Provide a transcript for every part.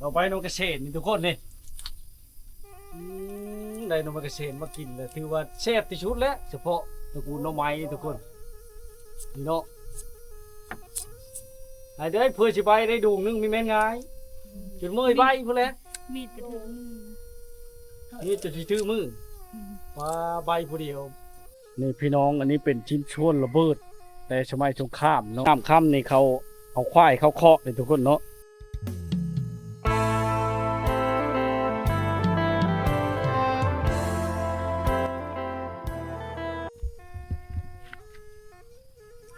เราไปนมเกษตรนี่ทุกคนนี่ได้นมเกษตรมากินเลยถือว่าแซ่บที่สุดแล้วเฉพาะตระกูลหน่อไม้ทุกคนนี่เนาะไอ้เด้อเพื่อสิใบได้ดูนึงมีแม่นง่ายจนเมื่อยใบพุ่นแหละมีดกระถือมือนี่จะสิถือมือปลาใบผู้เดียวนี่พี่น้องอันนี้เป็นชิ้นส่วนระเบิดแต่สมัยสงครามเนาะค่ำนี่เขาเอาควายเขาเคาะเลยทุกคนเนาะ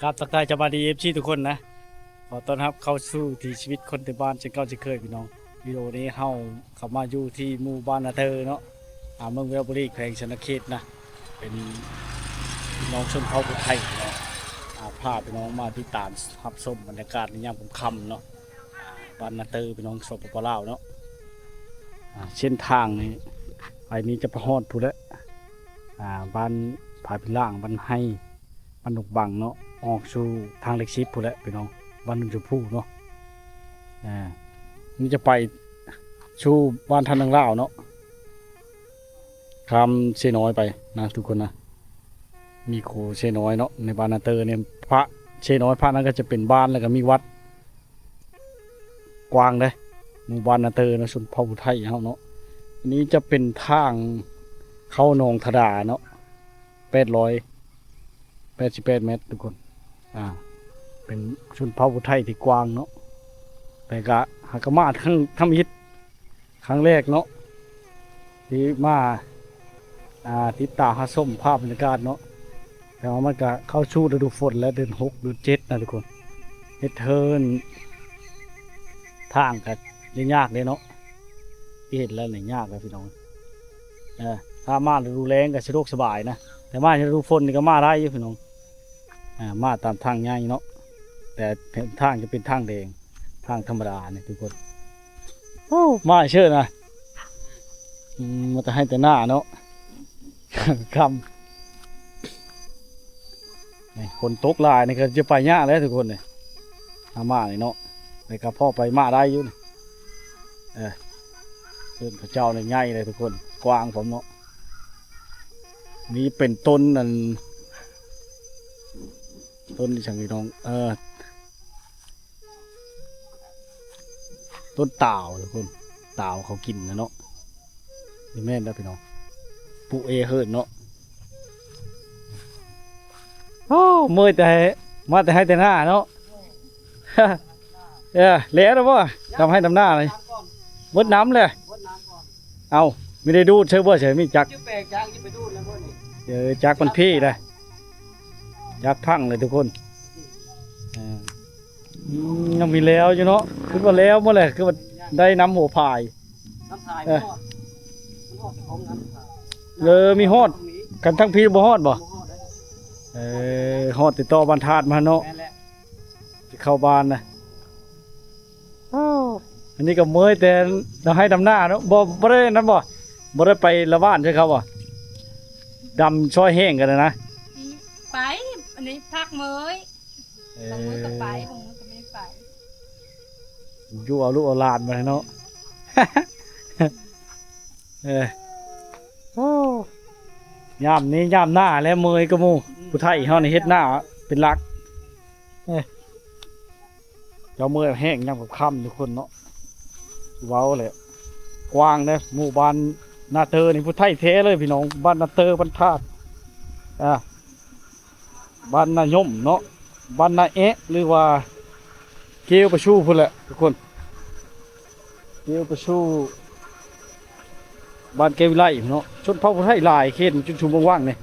ครับทักทายจะมาดีเอฟซีทุกคนนะขอต้อนรับเข้าสู่ที่ชีวิตคนในบ้านเช่นเก่าเช่นเคยพี่น้องวิดีโอนี้เฮาเข้ามาอยู่ที่หมู่บ้านนาเธอเนาะเมืองเวลบุรีแขวงชนเขตนะเป็นพี่น้องชนเผ่าผู้ไทยเนาะพาพี่น้องมาที่ตามรับชมบรรยากาศในยามค่ำเนาะบ้านนาเธอพี่น้องสปปลาวเนาะเส้นทางนี้ไปนี้จะไปฮอดพูดแล้วบ้านผาพิล่างบ้านให้บ้านหนุกบังเนาะออกสู่ทางเล็กซิปพูดแล้วพี่น้องบ้านนุ่มชมพูเนาะนี่จะไปสู่บ้านทันนังเล่าเนาะคำเชน้อยไปนะทุกคนนะมีโคเชน้อยเนาะในบ้านนาเตอร์เนี่ยพระเชน้อยพระนั้นก็จะเป็นบ้านแล้วก็มีวัดกว้างเลยหมู่บ้านนาเตอร์นะชนเผ่าไทยเขาเนาะอันนี้จะเป็นทางเข้าหนองธดาเนาะ888 เมตรทุกคนเป็นชนเผ่าไทยที่กว้างเนาะแต่ก็หากมาทั้งมิตรครั้งแรกเนาะที่มาติดตาหาส้มภาพบรรยากาศเนาะแต่ว่ามันก็เข้าชูฤดูฝนและเดือน6เดือน7นะทุกคนเฮ็ดเทิร์นทางก็ยากเลยเนาะที่เห็นแล้วเนี่ยยากเลยพี่น้องถ้ามาฤดูแล้งก็สะดวกสบายนะแต่มาฤดูฝนนี่ก็มาได้อยู่พี่น้องมาตามทางง่ายเนาะแต่ทางจะเป็นทางแดงทางธรรมดาเนี่ยทุกคนโอ้มาเชื่อนะมันจะให้แต่หน้าเนาะคำคนตกลายนี่ก็จะไปยากแล้วทุกคนเลยมาเลยเนาะไปกับพ่อไปมาได้อยู่เพื่อนพระเจ้าเนี่ยง่ายเลยทุกคนกว้างผมเนาะนี่เป็นต้นนั่นต้นที่ช่างพี่น้องต้นเต่าทุกคนเต่าเขากินนะเนาะนี่แม่นนะพี่น้องปูเอเฮิร์นเนาะโอ้เมื่อยแต่มาแต่ให้แต่หน้าเนาะเละแล้วป่ะทำให้ดำหน้าเลยวดน้ำเลยเอาไม่ได้ดูดเชื่อว่าเฉยไม่จักจักมันพี่เลยจักพังเลยทุกคนยังมีแล้วอยู่เนาะคือว่าแล้วเมื่อไหร่คือว่าได้น้ำหัวพายเลยมีฮอดกันทั้งพี่บ่ฮอดบ่ฮอดติดต่อบ้านธาตุมาเนาะเข้าบ้านนะอันนี้ก็เมื่อยแต่เราให้ดำหน้าเนาะบ่ได้นั่นบ่ได้ไปละบ้านใช่ครับบ่ดำช่อยแห้งกันนะไปอันนี้พักเมยบางมื้อก็ไปบางมื้อก็ไม่ได้ไปอยู่เอาลูกเอาหลานมาเนาะยามนี้ยามหน้าแล้วเมยก็มูผู้ไทยเขาในเฮ็ดหน้าเป็นหลักเจ้าเมยแห้งยามกับค่ำทุกคนเนาะเว้าเลยกว้างเลยหมู่บ้านนาเตอร์นี่ผู้ไทยแท้เลยพี่น้องบ้านนาเตอร์บ้านธาตุบ้านนายมเนาะบ้านนาเอะหรือว่าเกียวประชูพุ่นแหละทุกคนเกียวประชูบ้านเกวิไลเนาะชนเผ่าผู้ไทยหลายเขตจุดชุมว่างๆเนี่ย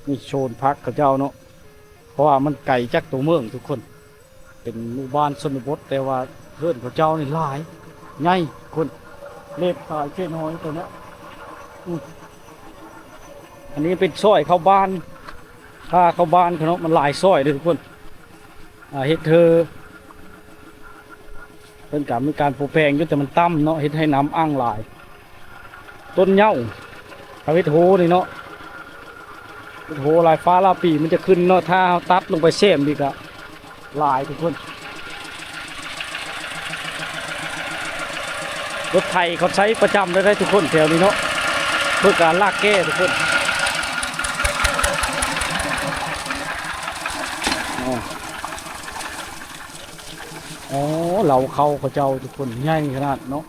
นี่โซนพักเขาเจ้าเนาะเพราะว่ามันไกลจากตัวเมืองทุกคนเป็นหมู่บ้านชนบทแต่ว่าเพื่อนเขาเจ้านี่หลายใหญ่คนเล็บตายแค่น้อยตัวนี้อันนี้เป็นซอยเข้าบ้านถ้าเข้าบ้านเขาเนาะมันหลายซอยเลยทุกคนเฮ็ดเธอเป็นการมีการปลูกแปลงอยู่แต่มันต่ำเนาะเฮ็ดให้น้ำอ้างหลายต้นเหย้าเฮ็ดโหนี่เนาะเฮ็ดโหลายฟ้าลาปีมันจะขึ้นเนาะถ้าตัดลงไปเสียมดีกะหลายทุกคน รถไถเขาใช้ประจำได้ทุกคนแถวนี้เนาะเพื่อการลากแก้ทุกคนอ๋อเหลาเขาเจ้าทุกคนใหญ่ขนาดเนาะ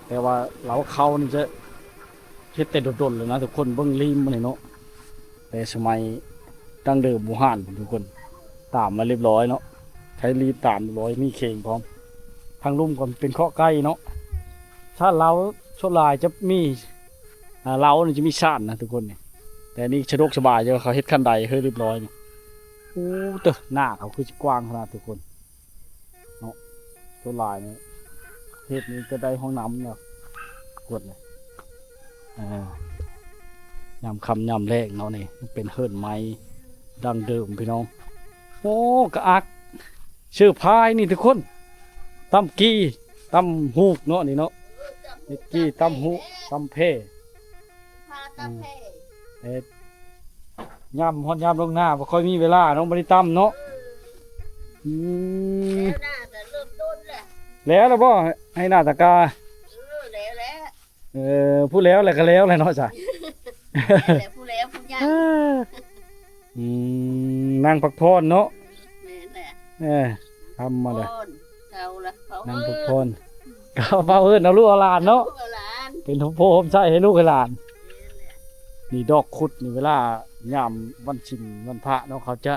แต่ว่าเหลาเขานี่จะเฮ็ดแต่โดดๆเลยนะทุกคนเบิ่งริมมันเนาะแต่สมัยดั้งเดิมหมู่บ้านทุกคนตามมาเรียบร้อยเนาะใช้รีตามเรียบร้อยมีเข่งพร้อมทางลุ่มก็เป็นข้อใกล้เนาะถ้าเราชดลายจะมีเราเนี่ยจะมีชาตินะทุกคนเนี่ยแต่นี่สะดวกสบายเยอะเขาเฮ็ดขั้นใดเฮ้ยเรียบร้อยเนี่ยโอ้เตอะหน้าเขาคือจะกว้างขนาดทุกคนเนาะชดลายเนี่ยเฮ็ดนี้จะได้ห้องน้ำเนาะกดเลยยำคำยำแรกเนาะนี่เป็นเฮิร์นไม้ดังเดิมพี่น้องโอ้กระอักชื่อพายนี่ทุกคนตำกี้ตำฮูกเนาะนี่เนาะนี่กี้ตำฮูกตำเพยำฮอดยำลงหน้าบ่ค่อยมีเวลาน้องบริตำเนาะแล้วบ่ให้หน้าตะกาพูดแล้วแหละก็แล้วแหละเนาะจ้ะผู้แล้วผู้ยากนั่งพักผ่อนเนาะทำมาเลยนั่งพักผ่อนก็เฝ้าเอิ้นเอาลูกเอาหลานเนาะเป็นทุกโพมใช่ให้ลูกให้หลานนี่ดอกคุดนี่เวลายามวันชินวันพระเนาะเขาจะ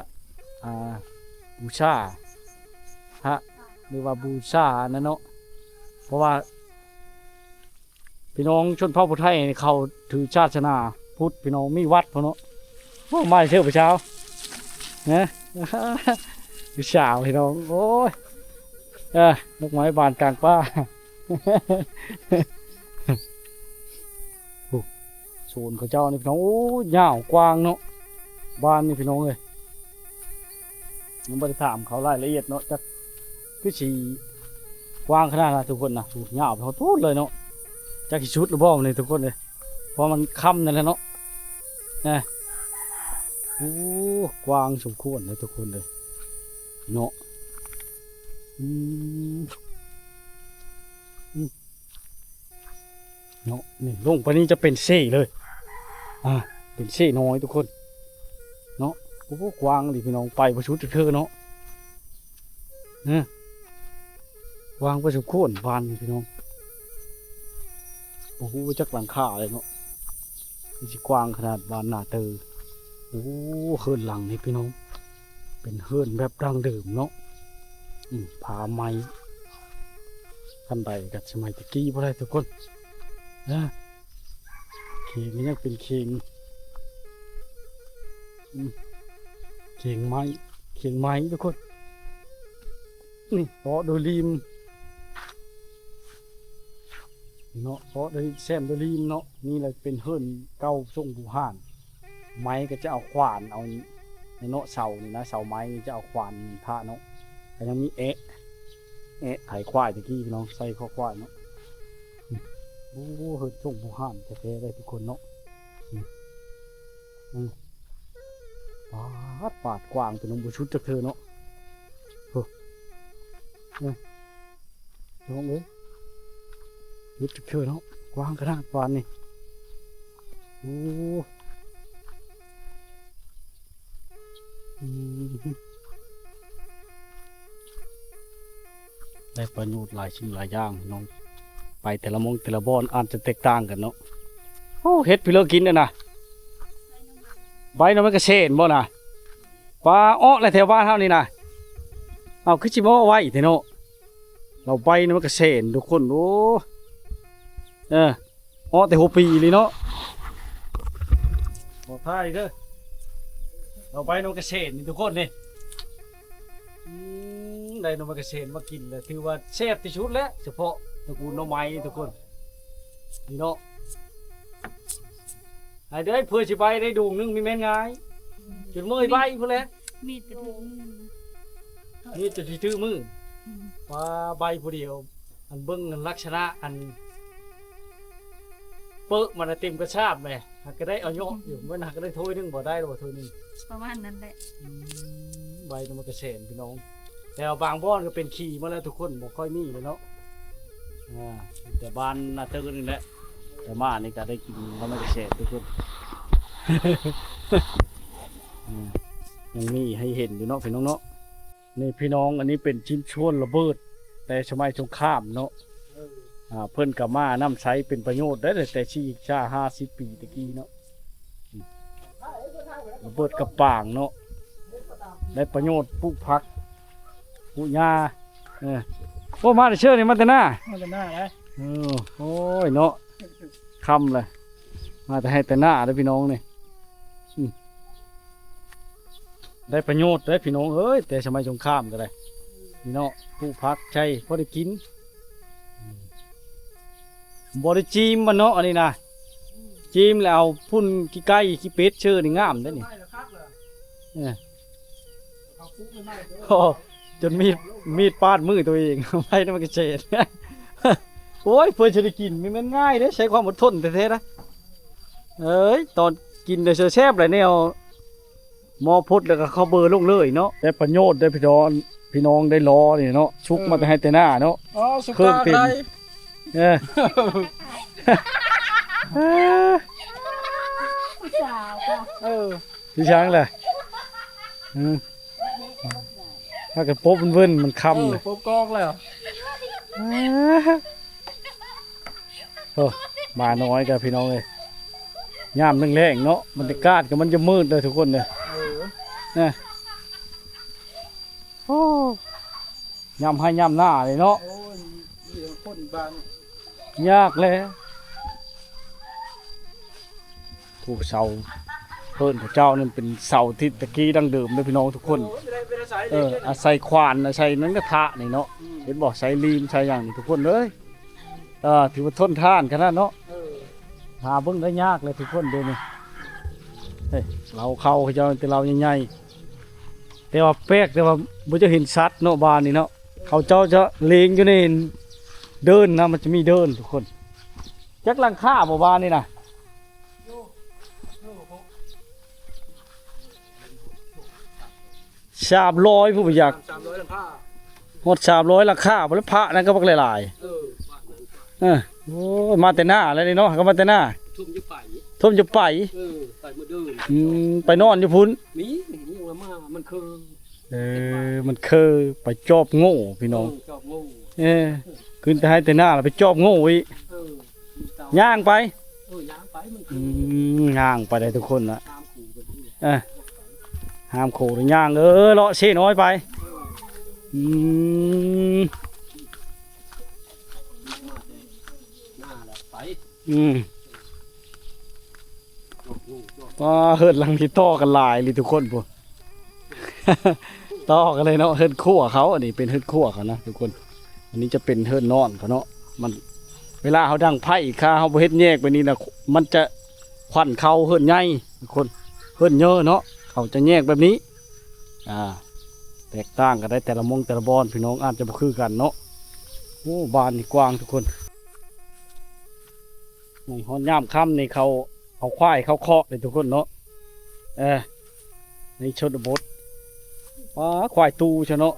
บูชาพระหรือว่าบูชานั่นเนาะเพราะว่าพี่น้องชนเผ่าพุทธไทยเขาถือศาสนาพุทธพี่น้องมีวัดพอเนาะมาเที่ยวไปเช้าเนี่ยไปเช้าพี่น้องโอ้ยนกไม้บานกลางป่าโซนเขาเจ้านี่พี่น้องโอ้ยาวกว้างเนาะบ้านนี่พี่น้องเลยยังไม่ได้ถามเขารายละเอียดเนาะจะคือสีกว้างขนาดนั้นทุกคนนะยาวไปเขาทุกเลยเนาะจากชุดหรือบ่เลยทุกคนเลยเพราะมันค่ำนั่นแหละเนาะโอ้กว้างสมควรเลยทุกคนเลยเนาะเนาะนี่ลงไปนี่จะเป็นเซ่เลยเป็นเซ่น้อยทุกคนเนาะโอ้กว้างดิพี่น้องไปประชุดเธอเนาะวางไปสมควรวานพี่น้องโอ้โหจักหลังคาเลยเนาะนี่กว้างขนาดบานหน้าเตอโอ้เฮิร์นหลังนี่พี่น้องเป็นเฮิร์นแบบดังเดิมเนาะผาไม้ขั้นใดกับสมัยตะกี้พอได้ทุกคนเข่งนี่ยังเป็นเข่งไม้ทุกคนนี่เพาะโดยริมเนาะเพราะโดยแซมโดยริมเนาะนี่เลยเป็นเฮิร์นเก่าทรงผู้ห่านไม้ก็จะเอาขวานเอาในเนาะเสานี่นะเสาไม้จะเอาขวานพระเนาะแต่ยังมีไถควายตะกี้พี่น้องใส่ข้อควายเนาะโอ้เฮิร์นทรงผู้ห่านแท้ๆได้ทุกคนเนาะปาดกว้างเป็นน้องบุชุดจากเธอเนาะน้องเอ้ยยุดจากเธอเนาะกว้างขนาดปานนี่โอ้ได้ประโยชน์หลายชิ้นหลายอย่างน้องไปแต่ละมงแต่ละบอนอาจจะแตกต่างกันเนาะโอ้เฮ็ดพี่เลิกกินเนี่ยนะใบน้ำมันกระเชนบ่น่ะปลาอ้ออะไรแถวบ้านเท่านี้นะเอาขึ้นชิมเอาไว้เถอะเนาะเราใบน้ำมันกระเชนทุกคนโอ้อ้อแต่หัวปีเลยเนาะบอกท้ายเด้อเราใบน้ำมันกระเชนนี่ทุกคนนี่ได้น้ำมันกระเชนมากินเลยถือว่าแซ่บที่สุดแล้วเฉพาะตระกูลน้ำไม้ทุกคนนี่เนาะไอ้เด้อเพื่อสิใบได้ดวงนึงมีแม่นไงจุดมือใบเพื่อแล้วมีดกระถือมือนี่จะถือมือว่าใบผู้เดียวอันเบิ้งลักษณะอันเปิดมันเต็มกระชาบไหมหากก็ได้เอาโยกอยู่เมื่อหากก็ได้ถ้วยนึงบ่ได้หรอกถ้วยนึงประมาณนั้นแหละใบมันกระเซ็นพี่น้องแต่บางบ้อนก็เป็นขี่มาแล้วทุกคนบ่ค่อยมีเลยเนาะ แต่บ้านนาเตอร์นี่แหละแต่มานี่ก็ได้กินเขาไม่ได้เสพทุกคน ยังมีให้เห็นอยู่เนาะพี่น้องเนาะนี่พี่น้องอันนี้เป็นชิ้นส่วนระเบิดแต่สมัยสงครามเนาะเพิ่นกับมาน้ำใช้เป็นประโยชน์ได้แต่ชีกชา50 ปีตะกี้เนาะระเบิดกระป่างเนาะได้ประโยชน์ปลูกผักปลูกหญ้าโอ้มาแต่เชื่อนี่มาแต่หน้า มาแต่หน้าเลย โอ้ยเนาะคำเลยมาแต่ให้แต่หน้าเด้อพี่น้องนี่ได้ประโยชน์ได้พี่น้องเอ้ยแต่สมัยสงครามก็ได้พี่น้องปลูกผักใช่พอได้กินบริจีมมันเนาะอันนี้นะจีมแล้วเอาพุ่นขี้ไก่ขี้เป็ดเชื่อนี่งามได้อนี่โอ้จนมีดปาดมือตัวเองไม่ได้มันก็เฉด โอ้ยเพื่อจะได้กินมันง่ายเด้ใช้ความอดทนแท้ๆนะเอ้ยตอนกินเดี๋ยวเชื่อแซ่บเลยเนี่ยหมอพุดแล้วก็เข้าเบอร์ลงเลยเนาะได้ประโยชน์ได้พี่น้องได้ล้อนี่เนาะชุกมาแต่ให้แต่หน้าเนาะ อ๋อสุ เครื่อง กา เต็ม ไก่ ผู้สาวค่ะ พี่ช้างเลยถ้าเกิดป๊บมันเว้นมันค่ำเลย ปุ๊บกองเลยเหรอ มาน้อยกับพี่น้องเลยย่ามแรงๆเนาะมันจะกาดกับมันจะมืดเลยทุกคนเลยโอ้ย่ำให้ย่ำหน้าเลยเนาะ โอ้ยมีคนบาง ยากเลยถูกเสาเพิ่นพระเจ้านั่นเป็นเสาที่ตะกี้ดั้งเดิมเลยพี่น้องทุกคน ไม่ได้ใส่ อาศัยควานอาศัยนั้นกระทะนี่เนาะเห็นบอกใช้ลีมใช้อย่างนี้ทุกคนเลยถือว่าทนทานขนาดเนาะหาเบิ่งได้ยากเลยทุกคนเดี๋ยวนี้เฮ้ยเราเข้าเขาเจ้าแต่เราใหญ่ๆแต่ว่าแป๊กแต่ว่าบ่จะเห็นชัดเนาะบ้านนี่เนาะเขาเจ้าจะเลงอยู่ในเดินนะมันจะมีเดินทุกคนจักหลังคาบ่บ้านนี่นะ300ผู้บ่อยาก 300หลังคา หมด300ราคาบ่แล้วพระนั่นก็บักหลายโอ้ยมาแต่หน้าแล้วนี่เนาะก็มาแต่หน้า ทุ่มจะไป ทุ่มจะไป ไปมือเดิน ไปนอนอยู่พุ่น มีว่ามามันคือ มันคือไปจอบโง่พี่น้อง จอบงู ขึ้นแต่ให้แต่หน้าแล้วไปจอบโง่อีกย่างไป ย่างไปมันคือย่าง ไปได้ทุกคนนะ ตามขู่กัน ห้ามโขหรือย่างเลาะเช่น้อยไปหน้าแหละไปว่าเฮิดหลังที่ต่อกันหลายเลยทุกคนพวก ต่อกันเลยเนาะเฮิดขั้วเขาอันนี้เป็นเฮิดขั้วเขานะทุกคนอันนี้จะเป็นเฮิดนอนเขาเนาะมันเวลาเขาดังไผ่ข้าเขาเฮ็ดแยกไปนี่นะมันจะควันเขาเฮิดใหญ่ทุกคนเฮิดเยอะเนาะเขาจะแยกแบบนี้แตกต่างกันได้แต่ละมงแต่ละบอนพี่น้องอาจจะบ่คือกันเนาะโอ้บ้านนี่กว้างทุกคนในห้องย่ามค่ำในเขาเอาควายเขาเคาะเลยทุกคนเนาะในชนบทควายตูเชาเนาะ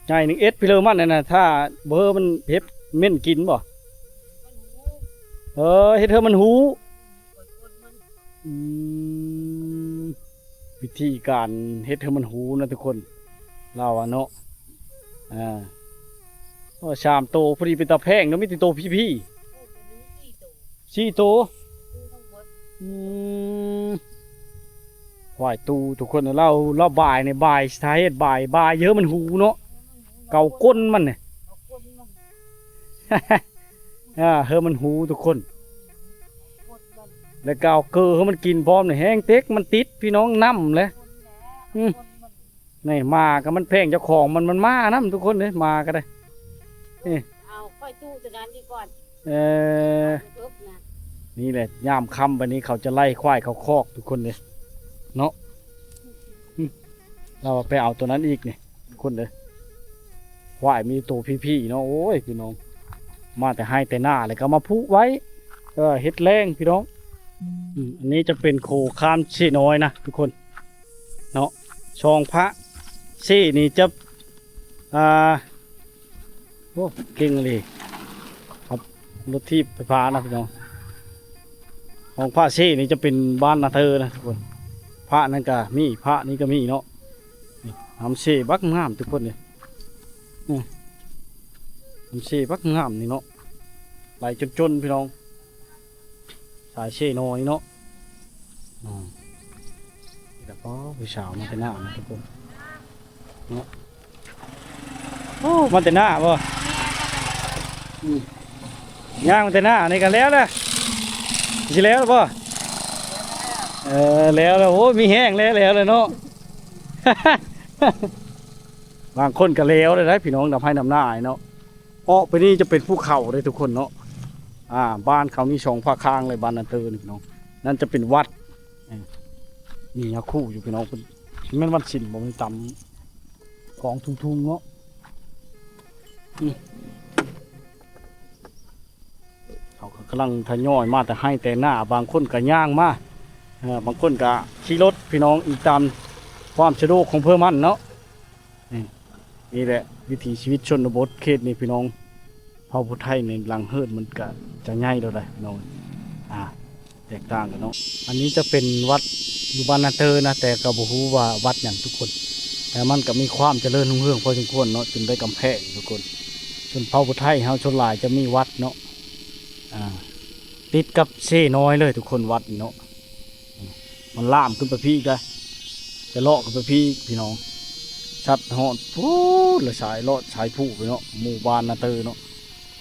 ใหญ่1 เอสพี่เลอมันนะถ้าเบอร์มันเห็บเม่นกินบ่เฮ็ดเธอมันหูวิธีการเฮ็ดให้มันหูนะทุกคนเราเนาะชามโตพอดีเป็นตาแพงเนาะมีแต่โตพี่4 โตควายตูทุกคนเราบ่ายในบ่ายสาเหตุบ่ายเยอะมันหูเนาะเก่าก้นมันเนี่ย เฮอมันหูทุกคนแล้วก็เอาเกลือให้มันกินพร้อมเนี่ยแห้งเต็กมันติดพี่น้องน้ำเลยนี่มาก็มันแพงเจ้าของมันมาน้ำทุกคนเลยมาก็ได้เอาค่อยตู้จากนั้นดีก่อนนี่แหละยามค่ำวันนี้เขาจะไล่ควายเขาคอกทุกคนเลยเนาะเราไปเอาตัวนั้นอีกเนี่ยทุกคนเลยควายมีตัวพี่ๆเนาะโอ้ยพี่น้องมาแต่ให้แต่หน้าเลยก็มาพุไว้เฮ็ดแรงพี่น้องอันนี้จะเป็นโคข้ามชีน้อยนะทุกคนเนาะชองพระชีนี่จะโอ้ อ้เก่งเลยครับรถที่ไฟฟ้านะพี่น้องของพระเช่นี่จะเป็นบ้านนาเธอนะทุกคนพระนั่นก็มีพระนี่ก็มีเนาะนี่ทำเช่บักงามทุกคนเลยทำเช่บักงามนี่เนาะไหลจนๆพี่น้องสายเช่น้อยเนาะแล้วก็ผู้สาวมาแต่หน้านะทุกคนเนาะโอ้มาแต่หน้าบ่ย่างมาแต่หน้าในกันแล้วนะสิแล้วบ่แล้วโอ้มีแห้งแล้วเลยเนาะ บางคนก็แล้วเลยนะพี่น้องนำให้นำหน้าเนาะออกไปนี่จะเป็นภูเขาเลยทุกคนเนาะบ้านเขามีสองภาคข้างเลยบ้านนันเตอร์นี่พี่น้องนั่นจะเป็นวัดมียาคู่อยู่พี่น้องเป็นแม่นวัดสินบ่มีตำของทุ่งๆเนาะเขากำลังทยอยมาแต่ให้แต่หน้าบางคนก็ย่างมาบางคนก็ขี่รถพี่น้องอีกตามความสะดวกของเพื่อมันเนาะนี่แหละวิถีชีวิตชนบทเขตนี่พี่น้องเผ่าพุทธไทยในหลังเฮิร์ดมันก็จะง่ายเราได้พี่น้องแตกต่างกันเนาะอันนี้จะเป็นวัดอยู่บ้านนาเตอร์นะแต่ก็บ่ฮู้ว่าวัดอย่างทุกคนแต่มันก็มีความเจริญรุ่งเรืองพอสมควรเนาะจนได้กำแพงทุกคนชนเผ่าพุทธไทยเฮาชนหลายจะมีวัดเนาะติดกับเช่น้อยเลยทุกคนวัดเนาะมันล่ามขึ้นไปพี่ก็จะเลาะขึ้นไปพี่น้องชัดหอดพูดละสายเลาะสายผู้ไปเนาะหมู่บ้านนาเตอร์เนาะ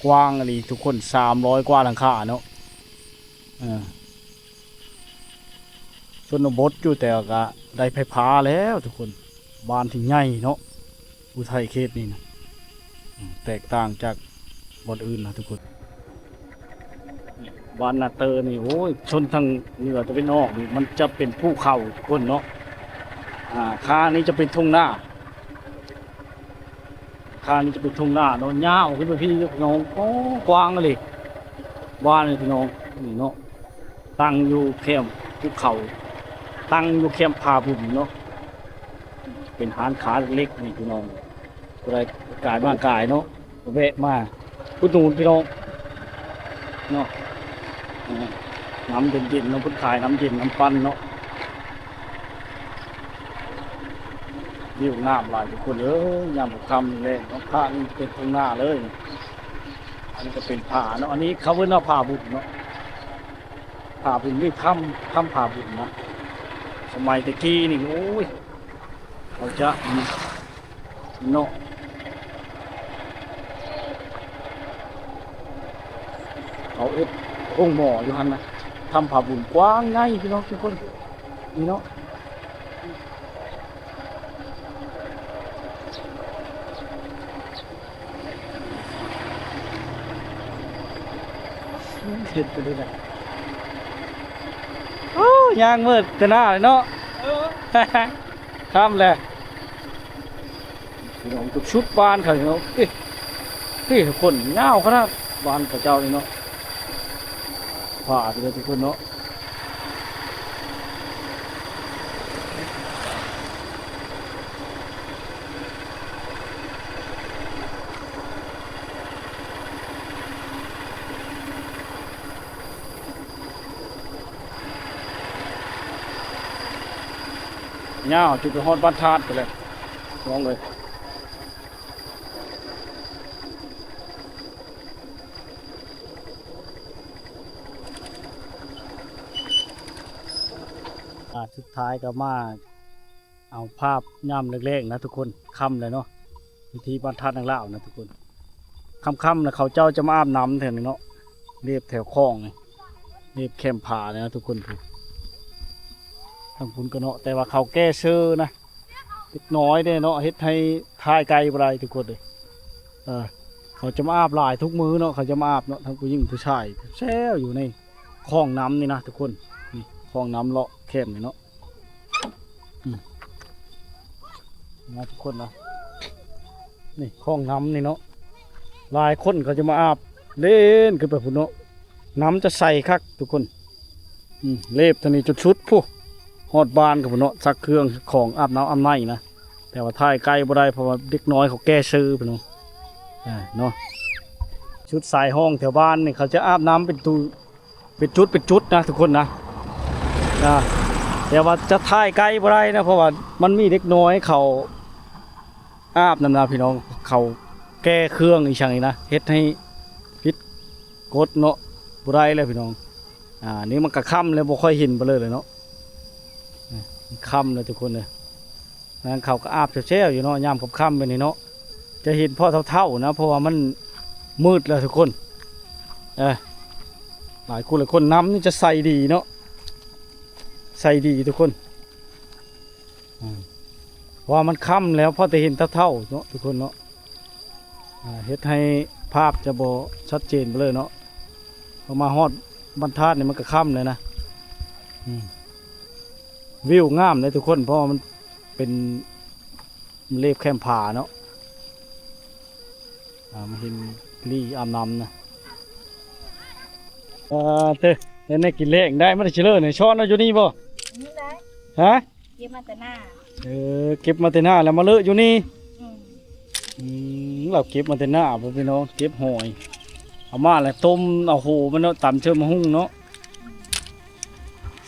กว้างอะไรทุกคน300 กว่าหลังคาเนาะชนบทอยู่แต่ก็ได้ไฟฟ้าแล้วทุกคนบ้านที่ใหญ่เนาะอุทัยเขตนี่นะแตกต่างจากบ่อนอื่นนะทุกคนบ้านนาเตอร์นี่โอ้ยชนทางเหนือจะเป็นออกนี่มันจะเป็นภูเขาทุกคนเนาะข้างนี้จะเป็นทุ่งนาข้างนี้จะเป็นทุ่งนาเนาะยาวขึ้นไปพี่น้องกว้างเลยบ้านนี่พี่น้องนี่เนาะตั้งอยู่แคมป์ภูเขาตั้งอยู่แคมป์ผาบุญเนาะเป็นหานขาเล็กๆนี่พี่น้องอะไรกายบ้างกายเนาะแวะมาพุทธูนพี่น้องเนาะน้ำเย็นๆน้ำพุทธขายน้ำเย็นน้ำปั้นเนาะวิวน้ำหลายทุกคนยามค่ำเลยน้องพระนี่เป็นตรงหน้าเลยอันนี้ก็เป็นผาเนาะอันนี้เขาเรียกว่าผาบุญเนาะผาบุญนี่ถ้ำผาบุญนะสมัยตะกี้นี่โอ้ยเขาจะเนาะเขาองค์หมออยู่หันนะทำผาบุญกว้างง่ายพี่น้องทุกคนนี่เนาะเห็นไปดูนะโอ้ยางมืดจะหน้าเลยเนาะข้ามเลยพี่น้องทุกชุดบ้านเขาเนาะพี่ทุกคนเงาขนาดบ้านพระเจ้าเลยเนาะผ่าไปเลยทุกคนเนาะเงาจุดฮอดบ้านธาตุไปเลยน้องเลยสุดท้ายก็มาเอาภาพย่ำเล็กๆนะทุกคนค่ำเลยเนาะวิธีบ้านธาตุนางเล่านะทุกคนค่ำๆนะเขาเจ้าจะมาอาบน้ำแถวนี้เนาะเรียบแถวคลองเรียบแคมผาเลยนะทุกคนทางคุณก็เนาะแต่ว่าเขาแก้เชื่อนะเล็กน้อยเนี่ยเนาะเฮ็ดให้ทายไกลอะไรทุกคนเลยเขาจะมาอาบหลายทุกมื้อเนาะเขาจะมาอาบเนาะทั้งผู้หญิงผู้ชายแช่อยู่ในคลองน้ำนี่นะทุกคนนี่คลองน้ำเลาะแคมนี่เนาะนะทุกคนนะนี่คลองน้ำนี่เนาะหลายคนเขาจะมาอาบเล่นขึ้นไปพุ่นเนาะน้ำจะใสคักทุกคนเล็บตัวนี้จุดชุดผู้ฮอดบานกับพุ่นเนาะซักเครื่องของอาบน้ำอาบในนะแต่ว่าทายไกลบ่ได้เพราะว่าเด็กน้อยเขาแก้ซื้อพุ่นเนาะ เนาะชุดสายห้องแถวบ้านนี่เขาจะอาบน้ำเป็นจุดนะทุกคนนะแต่ว่าจะถ่ายไกลบ่ได้นะเพราะว่ามันมีเด็กน้อยเขาอาบน้ำนะพี่น้องเขาแก้เครื่องอีกอย่างนี้นะเฮ็ดให้พิษกดเนาะบ่ได้เลยพี่น้องนี่มันก็ค่ำเลยบ่ค่อยเห็นไปเลยเนาะค่ำเลยทุกคนเลยนั่นเขาก็อาบแช่ๆอยู่เนาะยามค่ำๆไปนี่เนาะจะเห็นพ่อเท่าๆนะเพราะว่ามันมืดแล้วทุกคนหลายคนน้ำนี่จะใสดีเนาะใสดีทุกคนว่ามันค่ำแล้วพอจะเห็นเท่าๆเนาะทุกคนเนาะเฮ็ดให้ภาพจะบ่ชัดเจนไปเลยเนาะพอมาฮอดบรรทัดนี่มันก็ค่ำเลยนะวิวงามเลยทุกคนเพราะมันเป็นเลฟแคมผาเนาะมาเห็นลี่อาบน้ำนะเต้ในกินเล้งได้ไม่ได้เชื่อเนี่ยช้อนเอาอยู่นี่บ่ นี่ได้ ฮะ เก็บมาแต่หน้า เก็บมาแต่หน้าแล้วมาเลอะอยู่นี่ อืม เราเก็บมาแต่หน้าบ่พี่น้องเก็บหอยเอามาแล้วต้มเอาโหมันเนาะตำเชื่อมะฮุ่งเนาะ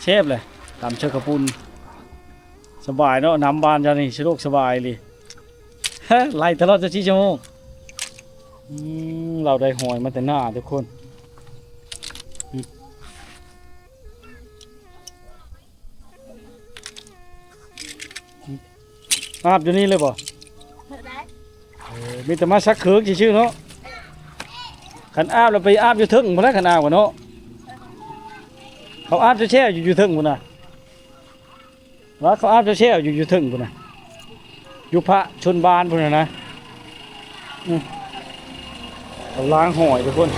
เชฟเลยตำเชื่อกระปุนสบายเนาะน้ำบานจะนี่สะดวกสบายเลยไล่ตลอดจะชี้ชั่วโมงเราได้หอยมาแต่หน้าทุกคนอาบอยู่นี่เลยบ่ ได้ มีแต่มาซักเขือกชื่อๆเนาะขันอาบเราไปอาบอยู่ทึ่งพุ่นนะขันอาบกันเนาะเขาอาบจะแช่อยู่ทึ่งพุ่นน่ะว่าเขาอาบจะแช่อยู่ทึ่งพุ่นน่ะอยู่พระชนบานพุ่นน่ะนะเขาล้างหอยทุกคน